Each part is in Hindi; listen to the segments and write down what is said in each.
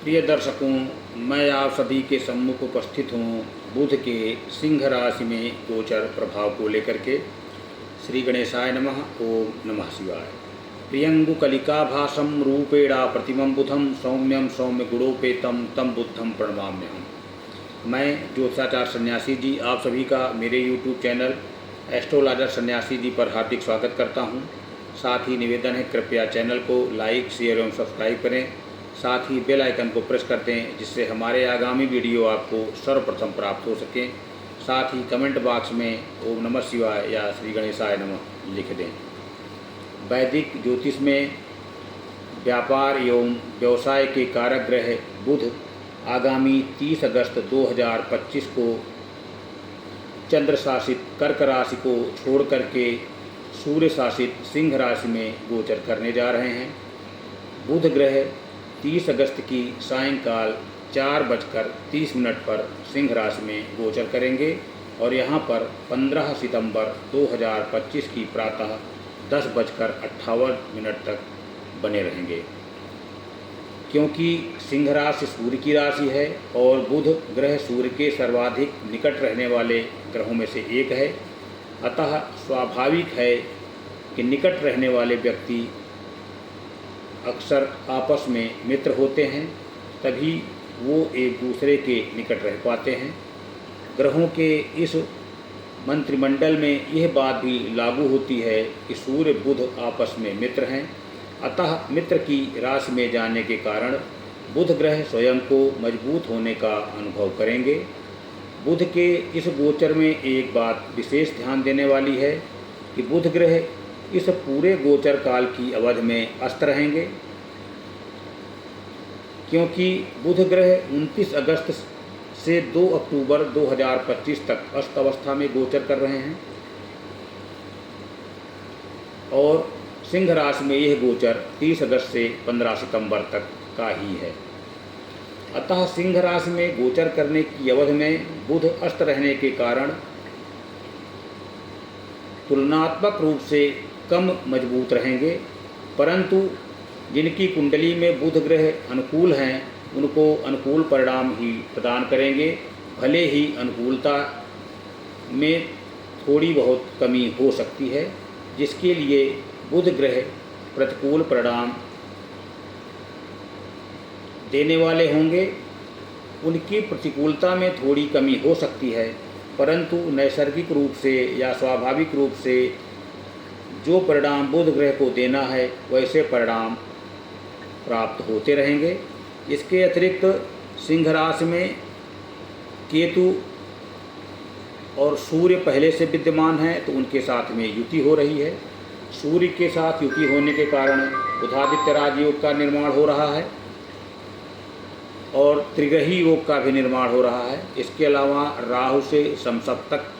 प्रिय दर्शकों, मैं आप सभी के सम्मुख उपस्थित हूँ बुध के सिंह राशि में गोचर प्रभाव को लेकर के। श्री गणेशाय नमः। ओम नमः शिवाय। प्रियंगु कलिका भाषम रूपेणा प्रतिमं बुधम सौम्यम सौम्य गुणोपेतम तम बुद्धम प्रणमाम्यहम्। मैं ज्योतिषाचार्य सन्यासी जी आप सभी का मेरे यूट्यूब चैनल एस्ट्रोलॉजर सन्यासी जी पर हार्दिक स्वागत करता हूँ। साथ ही निवेदन है, कृपया चैनल को लाइक शेयर एवं सब्सक्राइब करें। साथ ही बेल आइकन को प्रेस कर दें, जिससे हमारे आगामी वीडियो आपको सर्वप्रथम प्राप्त हो सकें। साथ ही कमेंट बॉक्स में ओम नमः शिवाय या श्री गणेशाय नमः लिख दें। वैदिक ज्योतिष में व्यापार एवं व्यवसाय के कारक ग्रह बुध आगामी 30 अगस्त 2025 को चंद्र शासित कर्क राशि को छोड़ करके सूर्य शासित सिंह राशि में गोचर करने जा रहे हैं। बुध ग्रह 30 अगस्त की सायंकाल 4:30 पर सिंह राशि में गोचर करेंगे और यहाँ पर 15 सितंबर 2025 की प्रातः 10:58 तक बने रहेंगे। क्योंकि सिंह राशि सूर्य की राशि है और बुध ग्रह सूर्य के सर्वाधिक निकट रहने वाले ग्रहों में से एक है, अतः स्वाभाविक है कि निकट रहने वाले व्यक्ति अक्सर आपस में मित्र होते हैं, तभी वो एक दूसरे के निकट रह पाते हैं। ग्रहों के इस मंत्रिमंडल में यह बात भी लागू होती है कि सूर्य बुध आपस में मित्र हैं, अतः मित्र की राशि में जाने के कारण बुध ग्रह स्वयं को मजबूत होने का अनुभव करेंगे। बुध के इस गोचर में एक बात विशेष ध्यान देने वाली है कि बुध ग्रह इस पूरे गोचर काल की अवधि में अस्त रहेंगे, क्योंकि बुध ग्रह 29 अगस्त से 2 अक्टूबर 2025 तक अस्त अवस्था में गोचर कर रहे हैं और सिंह राशि में यह गोचर 30 अगस्त से 15 सितंबर तक का ही है। अतः सिंह राशि में गोचर करने की अवधि में बुध अस्त रहने के कारण तुलनात्मक रूप से कम मजबूत रहेंगे, परंतु जिनकी कुंडली में बुध ग्रह अनुकूल हैं उनको अनुकूल परिणाम ही प्रदान करेंगे। भले ही अनुकूलता में थोड़ी बहुत कमी हो सकती है, जिसके लिए बुध ग्रह प्रतिकूल परिणाम देने वाले होंगे। उनकी प्रतिकूलता में थोड़ी कमी हो सकती है, परंतु नैसर्गिक रूप से या स्वाभाविक रूप से जो परिणाम बुध ग्रह को देना है वैसे परिणाम प्राप्त होते रहेंगे। इसके अतिरिक्त सिंह राशि में केतु और सूर्य पहले से विद्यमान है, तो उनके साथ में युति हो रही है। सूर्य के साथ युति होने के कारण बुधादित्य राजयोग का निर्माण हो रहा है और त्रिग्रही योग का भी निर्माण हो रहा है। इसके अलावा राहु से समसप्तक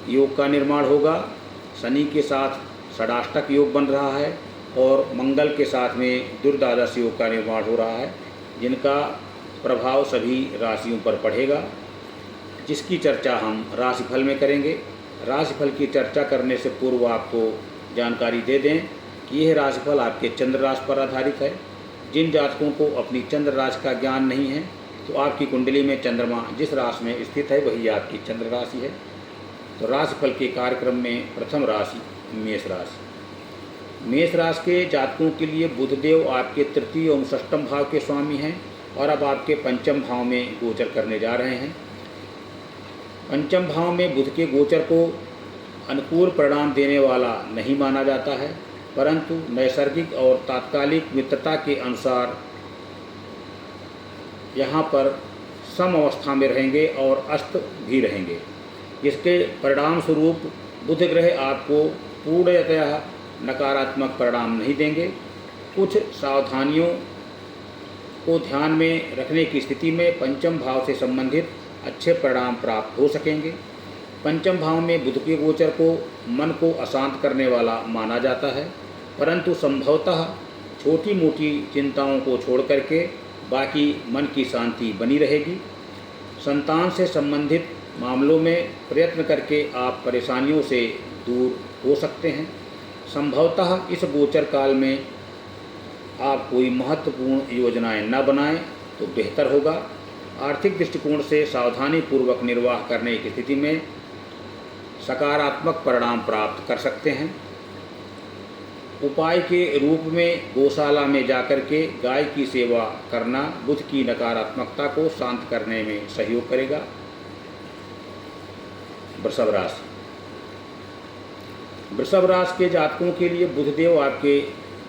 योग का निर्माण होगा। शनि के साथ षडाष्टक योग बन रहा है और मंगल के साथ में दुर्द्वादश योग का निर्माण हो रहा है, जिनका प्रभाव सभी राशियों पर पड़ेगा, जिसकी चर्चा हम राशिफल में करेंगे। राशिफल की चर्चा करने से पूर्व आपको जानकारी दे दें कि यह राशिफल आपके चंद्र राशि पर आधारित है। जिन जातकों को अपनी चंद्र राशि का ज्ञान नहीं है, तो आपकी कुंडली में चंद्रमा जिस राशि में स्थित है वही आपकी चंद्र राशि है। तो राशिफल के कार्यक्रम में प्रथम राशि मेष राशि। मेष राशि के जातकों के लिए बुधदेव आपके तृतीय एवं षष्ठम भाव के स्वामी हैं और अब आपके पंचम भाव में गोचर करने जा रहे हैं। पंचम भाव में बुध के गोचर को अनुकूल परिणाम देने वाला नहीं माना जाता है, परंतु नैसर्गिक और तात्कालिक मित्रता के अनुसार यहाँ पर सम अवस्था में रहेंगे और अस्त भी रहेंगे। इसके परिणाम स्वरूप बुध ग्रह आपको पूर्णतया नकारात्मक परिणाम नहीं देंगे। कुछ सावधानियों को ध्यान में रखने की स्थिति में पंचम भाव से संबंधित अच्छे परिणाम प्राप्त हो सकेंगे। पंचम भाव में बुध के गोचर को मन को अशांत करने वाला माना जाता है, परंतु संभवतः छोटी मोटी चिंताओं को छोड़ करके बाकी मन की शांति बनी रहेगी। संतान से संबंधित मामलों में प्रयत्न करके आप परेशानियों से दूर हो सकते हैं। संभवतः इस गोचर काल में आप कोई महत्वपूर्ण योजनाएं न बनाएं तो बेहतर होगा। आर्थिक दृष्टिकोण से सावधानी पूर्वक निर्वाह करने की स्थिति में सकारात्मक परिणाम प्राप्त कर सकते हैं। उपाय के रूप में गौशाला में जाकर के गाय की सेवा करना बुध की नकारात्मकता को शांत करने में सहयोग करेगा। वृषभ राशि। वृषभ राशि के जातकों के लिए बुधदेव आपके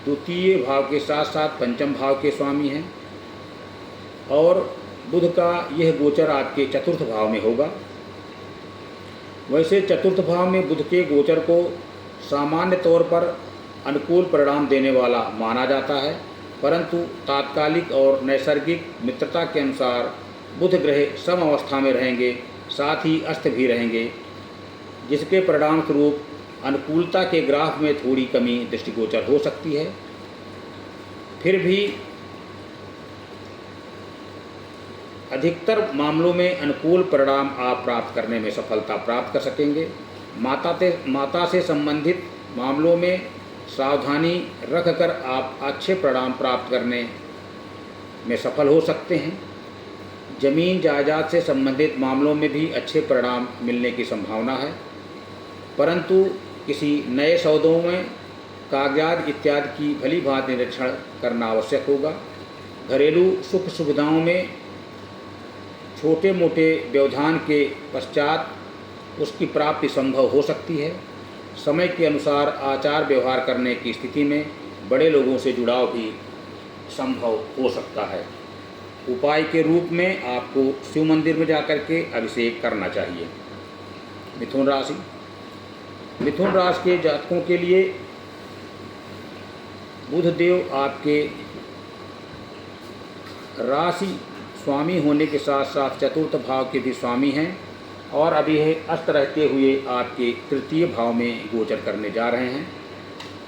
द्वितीय भाव के साथ साथ पंचम भाव के स्वामी हैं और बुध का यह गोचर आपके चतुर्थ भाव में होगा। वैसे चतुर्थ भाव में बुध के गोचर को सामान्य तौर पर अनुकूल परिणाम देने वाला माना जाता है, परंतु तात्कालिक और नैसर्गिक मित्रता के अनुसार बुध ग्रह सम अवस्था में रहेंगे, साथ ही अस्त भी रहेंगे, जिसके परिणाम स्वरूप अनुकूलता के ग्राफ में थोड़ी कमी दृष्टिगोचर हो सकती है। फिर भी अधिकतर मामलों में अनुकूल परिणाम आप प्राप्त करने में सफलता प्राप्त कर सकेंगे। माता से संबंधित मामलों में सावधानी रखकर आप अच्छे परिणाम प्राप्त करने में सफल हो सकते हैं। जमीन जायदाद से संबंधित मामलों में भी अच्छे परिणाम मिलने की संभावना है, परंतु किसी नए सौदों में कागजात इत्यादि की भली भांति निरीक्षण करना आवश्यक होगा। घरेलू सुख सुविधाओं में छोटे मोटे व्यवधान के पश्चात उसकी प्राप्ति संभव हो सकती है। समय के अनुसार आचार व्यवहार करने की स्थिति में बड़े लोगों से जुड़ाव भी संभव हो सकता है। उपाय के रूप में आपको शिव मंदिर में जाकर के अभिषेक करना चाहिए। मिथुन राशि। मिथुन राशि के जातकों के लिए बुधदेव आपके राशि स्वामी होने के साथ साथ चतुर्थ भाव के भी स्वामी हैं और अभी यह अस्त रहते हुए आपके तृतीय भाव में गोचर करने जा रहे हैं।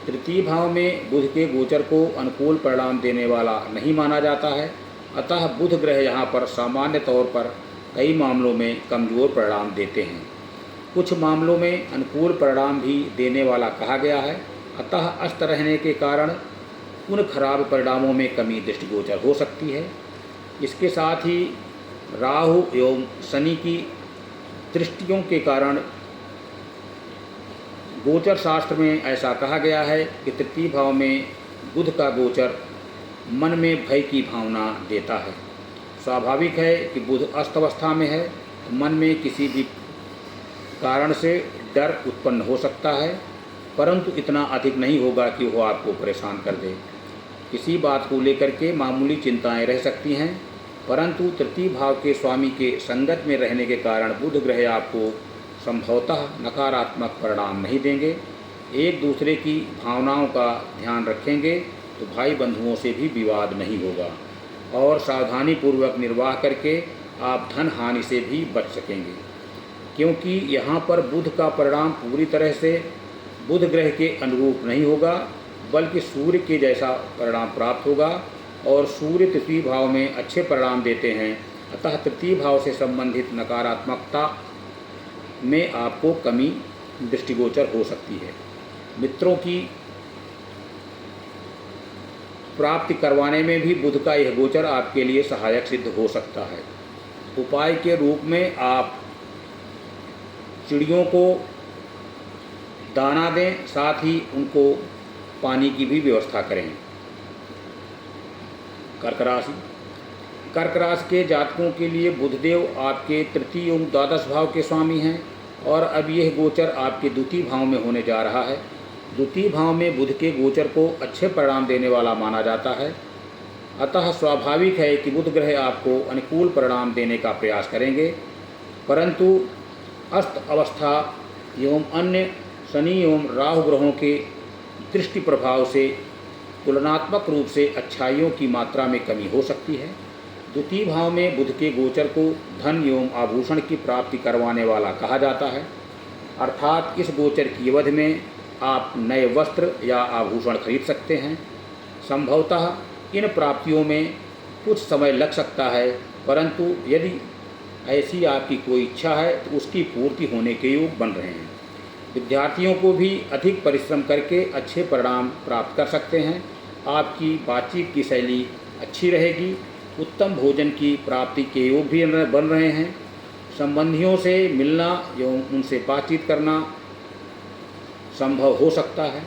तृतीय भाव में बुध के गोचर को अनुकूल परिणाम देने वाला नहीं माना जाता है, अतः बुध ग्रह यहाँ पर सामान्य तौर पर कई मामलों में कमज़ोर परिणाम देते हैं। कुछ मामलों में अनुकूल परिणाम भी देने वाला कहा गया है, अतः अस्त रहने के कारण उन खराब परिणामों में कमी दृष्टिगोचर हो सकती है। इसके साथ ही राहु एवं शनि की दृष्टियों के कारण गोचर शास्त्र में ऐसा कहा गया है कि तृतीय भाव में बुध का गोचर मन में भय की भावना देता है। स्वाभाविक है कि बुध अस्त अवस्था में है तो मन में किसी भी कारण से डर उत्पन्न हो सकता है, परंतु इतना अधिक नहीं होगा कि वह आपको परेशान कर दे। किसी बात को लेकर के मामूली चिंताएं रह सकती हैं, परंतु तृतीय भाव के स्वामी के संगत में रहने के कारण बुध ग्रह आपको संभवतः नकारात्मक परिणाम नहीं देंगे। एक दूसरे की भावनाओं का ध्यान रखेंगे तो भाई बंधुओं से भी विवाद नहीं होगा और सावधानी पूर्वक निर्वाह करके आप धन हानि से भी बच सकेंगे, क्योंकि यहाँ पर बुध का परिणाम पूरी तरह से बुध ग्रह के अनुरूप नहीं होगा, बल्कि सूर्य के जैसा परिणाम प्राप्त होगा और सूर्य तृतीय भाव में अच्छे परिणाम देते हैं, अतः तृतीय भाव से संबंधित नकारात्मकता में आपको कमी दृष्टिगोचर हो सकती है। मित्रों की प्राप्ति करवाने में भी बुध का यह गोचर आपके लिए सहायक सिद्ध हो सकता है। उपाय के रूप में आप चिड़ियों को दाना दें, साथ ही उनको पानी की भी व्यवस्था करें। कर्क राशि। कर्क राशि के जातकों के लिए बुधदेव आपके तृतीय एवं द्वादश भाव के स्वामी हैं और अब यह गोचर आपके द्वितीय भाव में होने जा रहा है। द्वितीय भाव में बुध के गोचर को अच्छे परिणाम देने वाला माना जाता है, अतः स्वाभाविक है कि बुध ग्रह आपको अनुकूल परिणाम देने का प्रयास करेंगे, परंतु अस्त अवस्था एवं अन्य शनि एवं राहु ग्रहों के दृष्टि प्रभाव से तुलनात्मक रूप से अच्छाइयों की मात्रा में कमी हो सकती है। द्वितीय भाव में बुध के गोचर को धन एवं आभूषण की प्राप्ति करवाने वाला कहा जाता है, अर्थात इस गोचर की अवधि में आप नए वस्त्र या आभूषण खरीद सकते हैं। संभवतः इन प्राप्तियों में कुछ समय लग सकता है, परंतु यदि ऐसी आपकी कोई इच्छा है तो उसकी पूर्ति होने के योग बन रहे हैं। विद्यार्थियों को भी अधिक परिश्रम करके अच्छे परिणाम प्राप्त कर सकते हैं। आपकी बातचीत की शैली अच्छी रहेगी उत्तम भोजन की प्राप्ति के योग भी बन रहे हैं। संबंधियों से मिलना एवं उनसे बातचीत करना संभव हो सकता है।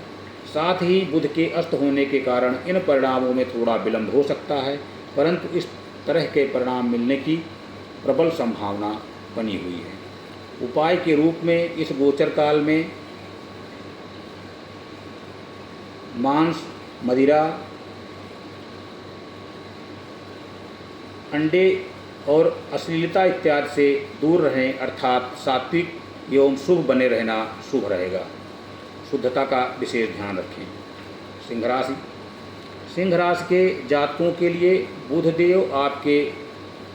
साथ ही बुध के अस्त होने के कारण इन परिणामों में थोड़ा विलंब हो सकता है, परंतु इस तरह के परिणाम मिलने की प्रबल संभावना बनी हुई है। उपाय के रूप में इस गोचर काल में मांस, मदिरा, अंडे और अश्लीलता इत्यादि से दूर रहें, अर्थात सात्विक एवं शुभ बने रहना शुभ रहेगा। शुद्धता का विशेष ध्यान रखें। सिंह राशि। सिंह राशि के जातकों के लिए बुधदेव आपके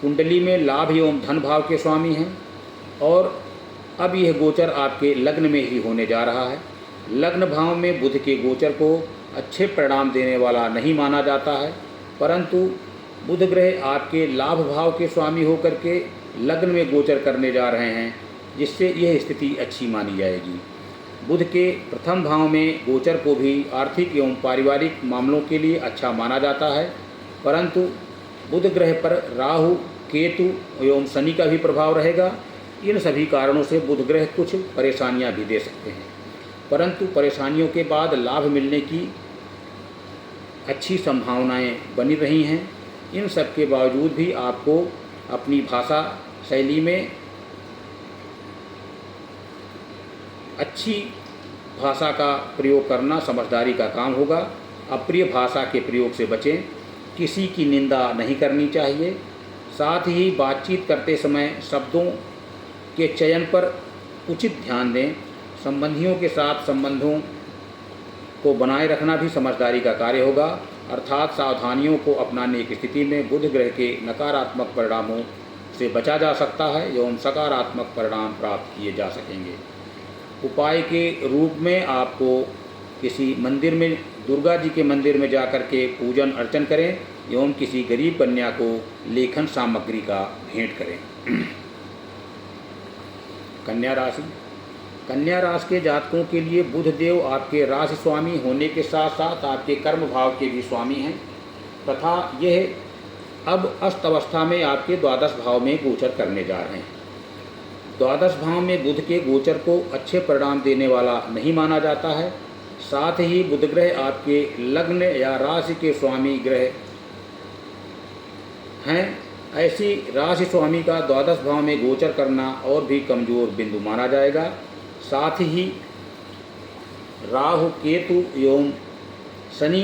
कुंडली में लाभ एवं धन भाव के स्वामी हैं और अब यह गोचर आपके लग्न में ही होने जा रहा है। लग्न भाव में बुध के गोचर को अच्छे परिणाम देने वाला नहीं माना जाता है, परंतु बुध ग्रह आपके लाभ भाव के स्वामी होकर के लग्न में गोचर करने जा रहे हैं, जिससे यह स्थिति अच्छी मानी जाएगी। बुध के प्रथम भाव में गोचर को भी आर्थिक एवं पारिवारिक मामलों के लिए अच्छा माना जाता है, परंतु बुध ग्रह पर राहु, केतु एवं शनि का भी प्रभाव रहेगा। इन सभी कारणों से बुध ग्रह कुछ परेशानियां भी दे सकते हैं, परंतु परेशानियों के बाद लाभ मिलने की अच्छी संभावनाएं बनी रही हैं। इन सब के बावजूद भी आपको अपनी भाषा शैली में अच्छी भाषा का प्रयोग करना समझदारी का काम होगा। अप्रिय भाषा के प्रयोग से बचें। किसी की निंदा नहीं करनी चाहिए। साथ ही बातचीत करते समय शब्दों के चयन पर उचित ध्यान दें। संबंधियों के साथ संबंधों को बनाए रखना भी समझदारी का कार्य होगा, अर्थात सावधानियों को अपनाने की स्थिति में बुध ग्रह के नकारात्मक परिणामों से बचा जा सकता है एवं सकारात्मक परिणाम प्राप्त किए जा सकेंगे। उपाय के रूप में आपको किसी मंदिर में, दुर्गा जी के मंदिर में जाकर के पूजन अर्चन करें एवं किसी गरीब कन्या को लेखन सामग्री का भेंट करें। कन्या राशि। कन्या राशि के जातकों के लिए बुध देव आपके राशि स्वामी होने के साथ साथ आपके कर्म भाव के भी स्वामी हैं तथा यह अब अस्त अवस्था में आपके द्वादश भाव में गोचर करने जा रहे हैं। द्वादश भाव में बुध के गोचर को अच्छे परिणाम देने वाला नहीं माना जाता है। साथ ही बुध ग्रह आपके लग्न या राशि के स्वामी ग्रह हैं। ऐसी राशि स्वामी का द्वादश भाव में गोचर करना और भी कमजोर बिंदु माना जाएगा। साथ ही राहु, केतु एवं शनि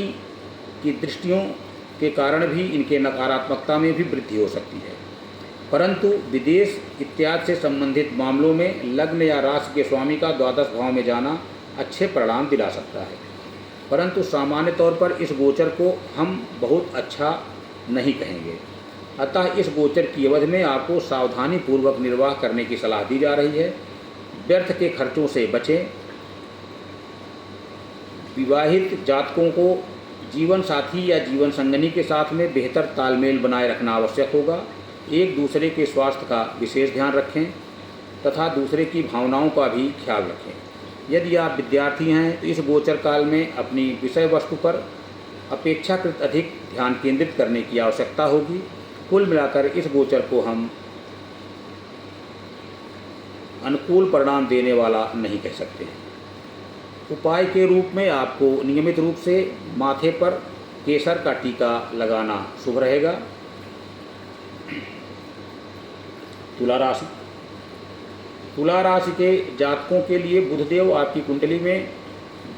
की दृष्टियों के कारण भी इनके नकारात्मकता में भी वृद्धि हो सकती है, परंतु विदेश इत्यादि से संबंधित मामलों में लग्न या राशि के स्वामी का द्वादश भाव में जाना अच्छे परिणाम दिला सकता है, परंतु सामान्य तौर पर इस गोचर को हम बहुत अच्छा नहीं कहेंगे। अतः इस गोचर की अवधि में आपको सावधानी पूर्वक निर्वाह करने की सलाह दी जा रही है। व्यर्थ के खर्चों से बचें। विवाहित जातकों को जीवन साथी या जीवन संगनी के साथ में बेहतर तालमेल बनाए रखना आवश्यक होगा। एक दूसरे के स्वास्थ्य का विशेष ध्यान रखें तथा दूसरे की भावनाओं का भी ख्याल रखें। यदि आप विद्यार्थी हैं तो इस गोचर काल में अपनी विषय वस्तु पर अपेक्षाकृत अधिक ध्यान केंद्रित करने की आवश्यकता होगी। कुल मिलाकर इस गोचर को हम अनुकूल परिणाम देने वाला नहीं कह सकते हैं। उपाय के रूप में आपको नियमित रूप से माथे पर केसर का टीका लगाना शुभ रहेगा। तुला राशि। तुला राशि के जातकों के लिए बुधदेव आपकी कुंडली में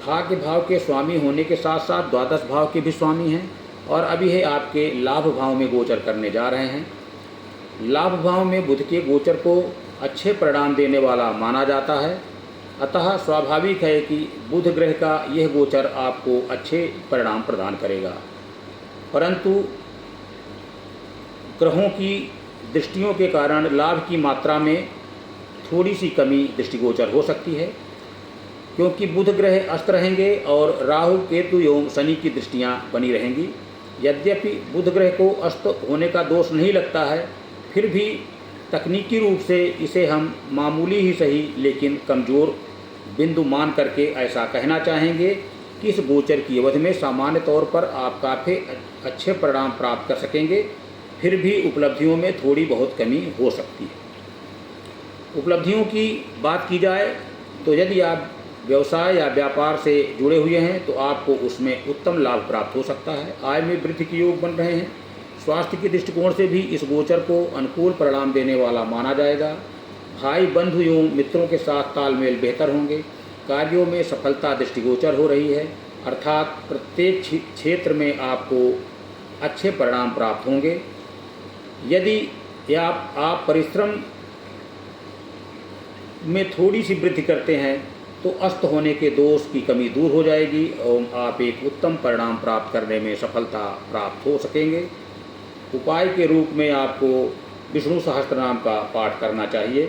भाग्य भाव के स्वामी होने के साथ साथ द्वादश भाव के भी स्वामी हैं और अभी है आपके लाभ भाव में गोचर करने जा रहे हैं। लाभ भाव में बुध के गोचर को अच्छे परिणाम देने वाला माना जाता है, अतः स्वाभाविक है कि बुध ग्रह का यह गोचर आपको अच्छे परिणाम प्रदान करेगा, परंतु ग्रहों की दृष्टियों के कारण लाभ की मात्रा में थोड़ी सी कमी दृष्टिगोचर हो सकती है, क्योंकि बुध ग्रह अस्त रहेंगे और राहु, केतु एवं शनि की दृष्टियां बनी रहेंगी। यद्यपि बुध ग्रह को अस्त होने का दोष नहीं लगता है, फिर भी तकनीकी रूप से इसे हम मामूली ही सही लेकिन कमज़ोर बिंदु मान करके ऐसा कहना चाहेंगे कि इस गोचर की अवधि में सामान्य तौर पर आप काफ़ी अच्छे परिणाम प्राप्त कर सकेंगे। फिर भी उपलब्धियों में थोड़ी बहुत कमी हो सकती है। उपलब्धियों की बात की जाए तो यदि आप व्यवसाय या व्यापार से जुड़े हुए हैं तो आपको उसमें उत्तम लाभ प्राप्त हो सकता है। आय में वृद्धि के योग बन रहे हैं। स्वास्थ्य के दृष्टिकोण से भी इस गोचर को अनुकूल परिणाम देने वाला माना जाएगा। भाई बंधु एवं मित्रों के साथ तालमेल बेहतर होंगे। कार्यों में सफलता दृष्टिगोचर हो रही है, अर्थात प्रत्येक क्षेत्र में आपको अच्छे परिणाम प्राप्त होंगे। यदि आप परिश्रम में थोड़ी सी वृद्धि करते हैं तो अस्त होने के दोष की कमी दूर हो जाएगी और आप एक उत्तम परिणाम प्राप्त करने में सफलता प्राप्त हो सकेंगे। उपाय के रूप में आपको विष्णु सहस्त्रनाम का पाठ करना चाहिए।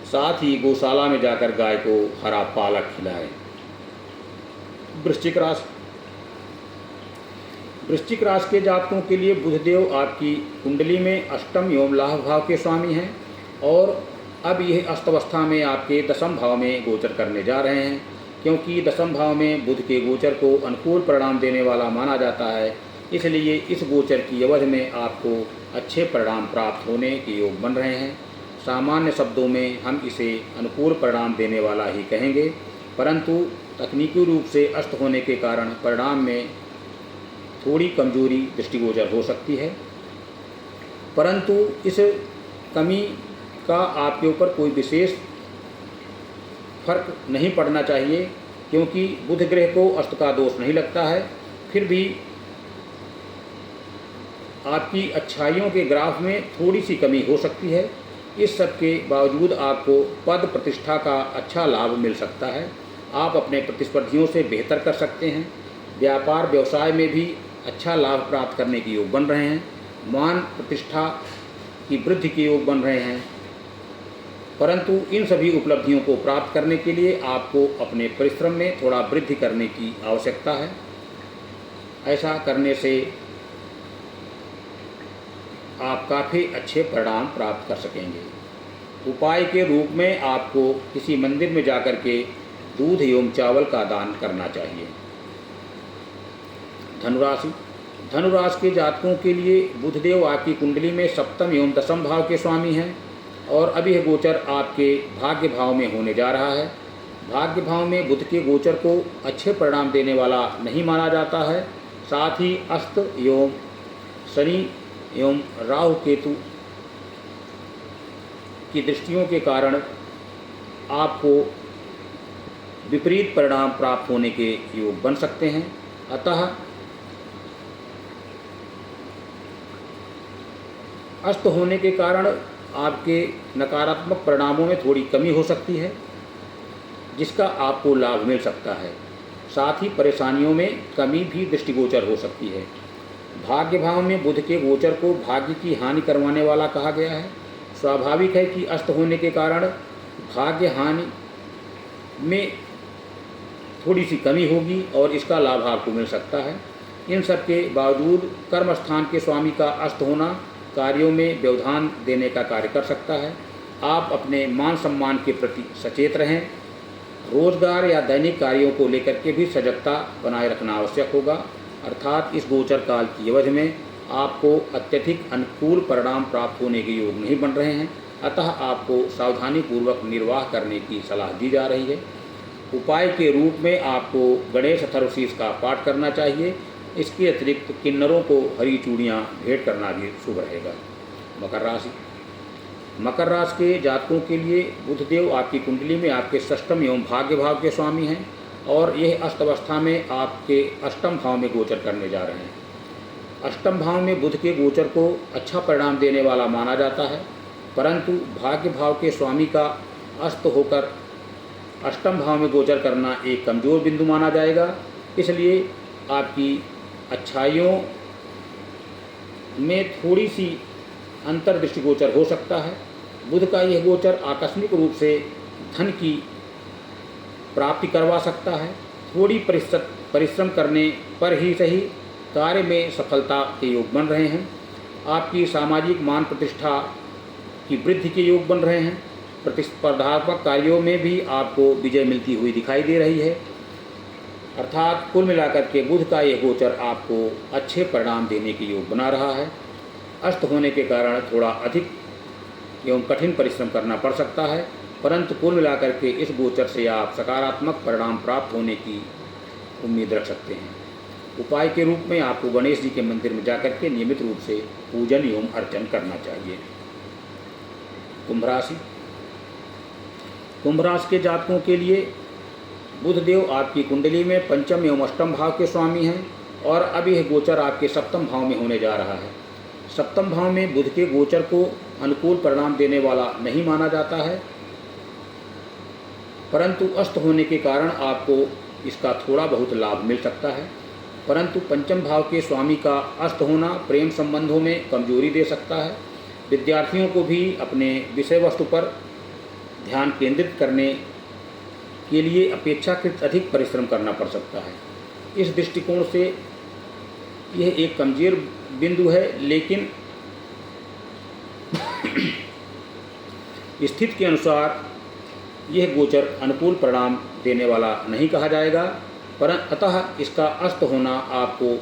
साथ ही गौशाला में जाकर गाय को हरा पालक खिलाएं। वृश्चिक राशि। वृश्चिक राशि के जातकों के लिए बुधदेव आपकी कुंडली में अष्टम एवं लाभ भाव के स्वामी हैं और अब यह अष्टावस्था में आपके दशम भाव में गोचर करने जा रहे हैं। क्योंकि दशम भाव में बुध के गोचर को अनुकूल परिणाम देने वाला माना जाता है, इसलिए इस गोचर की अवधि में आपको अच्छे परिणाम प्राप्त होने के योग बन रहे हैं। सामान्य शब्दों में हम इसे अनुकूल परिणाम देने वाला ही कहेंगे, परंतु तकनीकी रूप से अस्त होने के कारण परिणाम में थोड़ी कमजोरी दृष्टिगोचर हो सकती है। परंतु इस कमी का आपके ऊपर कोई विशेष फर्क नहीं पड़ना चाहिए, क्योंकि बुध ग्रह को अस्त का दोष नहीं लगता है। फिर भी आपकी अच्छाइयों के ग्राफ में थोड़ी सी कमी हो सकती है। इस सब के बावजूद आपको पद प्रतिष्ठा का अच्छा लाभ मिल सकता है। आप अपने प्रतिस्पर्धियों से बेहतर कर सकते हैं। व्यापार व्यवसाय में भी अच्छा लाभ प्राप्त करने के योग बन रहे हैं। मान प्रतिष्ठा की वृद्धि के योग बन रहे हैं। परंतु इन सभी उपलब्धियों को प्राप्त करने के लिए आपको अपने परिश्रम में थोड़ा वृद्धि करने की आवश्यकता है। ऐसा करने से आप काफ़ी अच्छे परिणाम प्राप्त कर सकेंगे। उपाय के रूप में आपको किसी मंदिर में जाकर के दूध एवं चावल का दान करना चाहिए। धनुराशि। धनुराशि के जातकों के लिए बुधदेव आपकी कुंडली में सप्तम एवं दशम भाव के स्वामी हैं और अभी यह गोचर आपके भाग्य भाव में होने जा रहा है। भाग्य भाव में बुध के गोचर को अच्छे परिणाम देने वाला नहीं माना जाता है। साथ ही अस्त एवं शनि एवं राहु केतु की दृष्टियों के कारण आपको विपरीत परिणाम प्राप्त होने के योग बन सकते हैं। अतः अस्त होने के कारण आपके नकारात्मक परिणामों में थोड़ी कमी हो सकती है, जिसका आपको लाभ मिल सकता है। साथ ही परेशानियों में कमी भी दृष्टिगोचर हो सकती है। भाग्य भाव में बुध के गोचर को भाग्य की हानि करवाने वाला कहा गया है। स्वाभाविक है कि अस्त होने के कारण भाग्य हानि में थोड़ी सी कमी होगी और इसका लाभ आपको मिल सकता है। इन सब के बावजूद कर्म स्थान के स्वामी का अस्त होना कार्यों में व्यवधान देने का कार्य कर सकता है। आप अपने मान सम्मान के प्रति सचेत रहें। रोजगार या दैनिक कार्यों को लेकर के भी सजगता बनाए रखना आवश्यक होगा। अर्थात इस गोचर काल की अवधि में आपको अत्यधिक अनुकूल परिणाम प्राप्त होने के योग नहीं बन रहे हैं, अतः आपको सावधानीपूर्वक निर्वाह करने की सलाह दी जा रही है। उपाय के रूप में आपको गणेश अथर्वशीष का पाठ करना चाहिए। इसके अतिरिक्त किन्नरों को हरी चूड़ियाँ भेंट करना भी शुभ रहेगा। मकर राशि। मकर राशि के जातकों के लिए बुधदेव आपकी कुंडली में आपके षष्ठम एवं भाग्य भाव के स्वामी हैं और यह अष्टावस्था में आपके अष्टम भाव में गोचर करने जा रहे हैं। अष्टम भाव में बुध के गोचर को अच्छा परिणाम देने वाला माना जाता है, परंतु भाग्य भाव के स्वामी का अस्त होकर अष्टम भाव में गोचर करना एक कमज़ोर बिंदु माना जाएगा। इसलिए आपकी अच्छाइयों में थोड़ी सी अंतर दृष्टिगोचर हो सकता है। बुध का यह गोचर आकस्मिक रूप से धन की प्राप्ति करवा सकता है। थोड़ी परिश्रम करने पर ही सही कार्य में सफलता के योग बन रहे हैं। आपकी सामाजिक मान प्रतिष्ठा की वृद्धि के योग बन रहे हैं। प्रतिस्पर्धात्मक कार्यों में भी आपको विजय मिलती हुई दिखाई दे रही है। अर्थात कुल मिलाकर के बुध का यह गोचर आपको अच्छे परिणाम देने के योग बना रहा है। अस्त होने के कारण थोड़ा अधिक एवं कठिन परिश्रम करना पड़ सकता है, परंतु कुल मिलाकर के इस गोचर से आप सकारात्मक परिणाम प्राप्त होने की उम्मीद रख सकते हैं। उपाय के रूप में आपको गणेश जी के मंदिर में जाकर के नियमित रूप से पूजन एवं अर्चन करना चाहिए। कुंभ राशि। कुंभ राशि के जातकों के लिए बुधदेव आपकी कुंडली में पंचम एवं अष्टम भाव के स्वामी हैं और अब यह गोचर आपके सप्तम भाव में होने जा रहा है। सप्तम भाव में बुध के गोचर को अनुकूल परिणाम देने वाला नहीं माना जाता है, परंतु अस्त होने के कारण आपको इसका थोड़ा बहुत लाभ मिल सकता है। परंतु पंचम भाव के स्वामी का अस्त होना प्रेम संबंधों में कमजोरी दे सकता है। विद्यार्थियों को भी अपने विषय वस्तु पर ध्यान केंद्रित करने के लिए अपेक्षाकृत अधिक परिश्रम करना पड़ सकता है। इस दृष्टिकोण से यह एक कमजोर बिंदु है, लेकिन स्थिति के अनुसार यह गोचर अनुकूल परिणाम देने वाला नहीं कहा जाएगा, पर अतः इसका अस्त होना आपको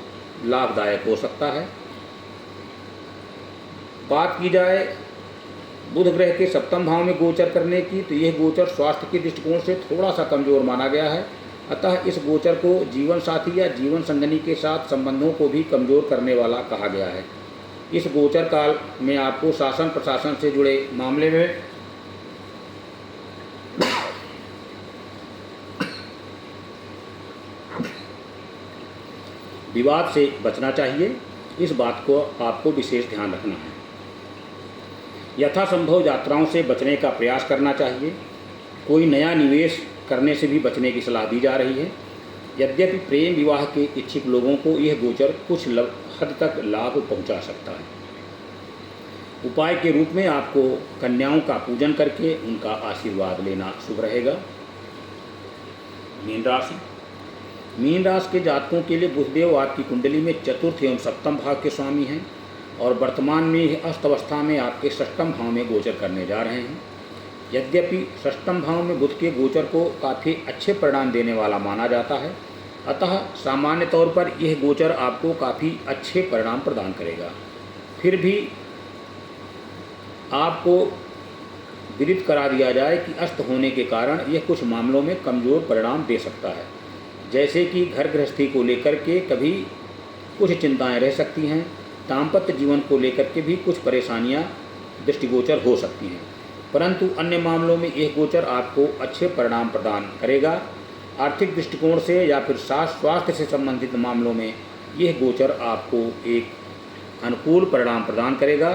लाभदायक हो सकता है। बात की जाए बुध ग्रह के सप्तम भाव में गोचर करने की, तो यह गोचर स्वास्थ्य के दृष्टिकोण से थोड़ा सा कमजोर माना गया है। अतः इस गोचर को जीवन साथी या जीवन संगनी के साथ संबंधों को भी कमजोर करने वाला कहा गया है। इस गोचर काल में आपको शासन प्रशासन से जुड़े मामले में विवाद से बचना चाहिए। इस बात को आपको विशेष ध्यान रखना है। यथासंभव यात्राओं से बचने का प्रयास करना चाहिए। कोई नया निवेश करने से भी बचने की सलाह दी जा रही है। यद्यपि प्रेम विवाह के इच्छुक लोगों को यह गोचर कुछ हद तक लाभ पहुंचा सकता है। उपाय के रूप में आपको कन्याओं का पूजन करके उनका आशीर्वाद लेना शुभ रहेगा। मीन राशि। मीन राशि के जातकों के लिए बुधदेव आपकी कुंडली में चतुर्थ एवं सप्तम भाव के स्वामी हैं और वर्तमान में अस्त अवस्था में आपके षष्ठम भाव में गोचर करने जा रहे हैं। यद्यपि षष्ठम भाव में बुध के गोचर को काफ़ी अच्छे परिणाम देने वाला माना जाता है, अतः सामान्य तौर पर यह गोचर आपको काफ़ी अच्छे परिणाम प्रदान करेगा। फिर भी आपको विदित करा दिया जाए कि अस्त होने के कारण यह कुछ मामलों में कमज़ोर परिणाम दे सकता है, जैसे कि घर गृहस्थी को लेकर के कभी कुछ चिंताएं रह सकती हैं। दाम्पत्य जीवन को लेकर के भी कुछ परेशानियां दृष्टिगोचर हो सकती हैं, परंतु अन्य मामलों में यह गोचर आपको अच्छे परिणाम प्रदान करेगा। आर्थिक दृष्टिकोण से या फिर स्वास्थ्य से संबंधित मामलों में यह गोचर आपको एक अनुकूल परिणाम प्रदान करेगा।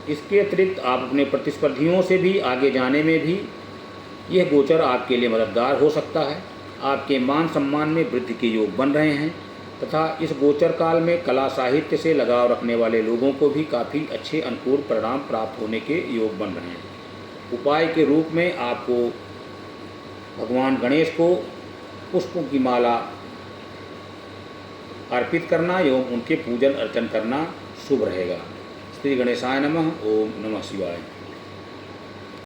इसके अतिरिक्त आप अपने प्रतिस्पर्धियों से भी आगे जाने में भी यह गोचर आपके लिए मददगार हो सकता है। आपके मान सम्मान में वृद्धि के योग बन रहे हैं तथा इस गोचर काल में कला साहित्य से लगाव रखने वाले लोगों को भी काफ़ी अच्छे अनुकूल परिणाम प्राप्त होने के योग बन रहे हैं। उपाय के रूप में आपको भगवान गणेश को पुष्पों की माला अर्पित करना एवं उनके पूजन अर्चन करना शुभ रहेगा। श्री गणेशाय नमः। ओम नमः शिवाय।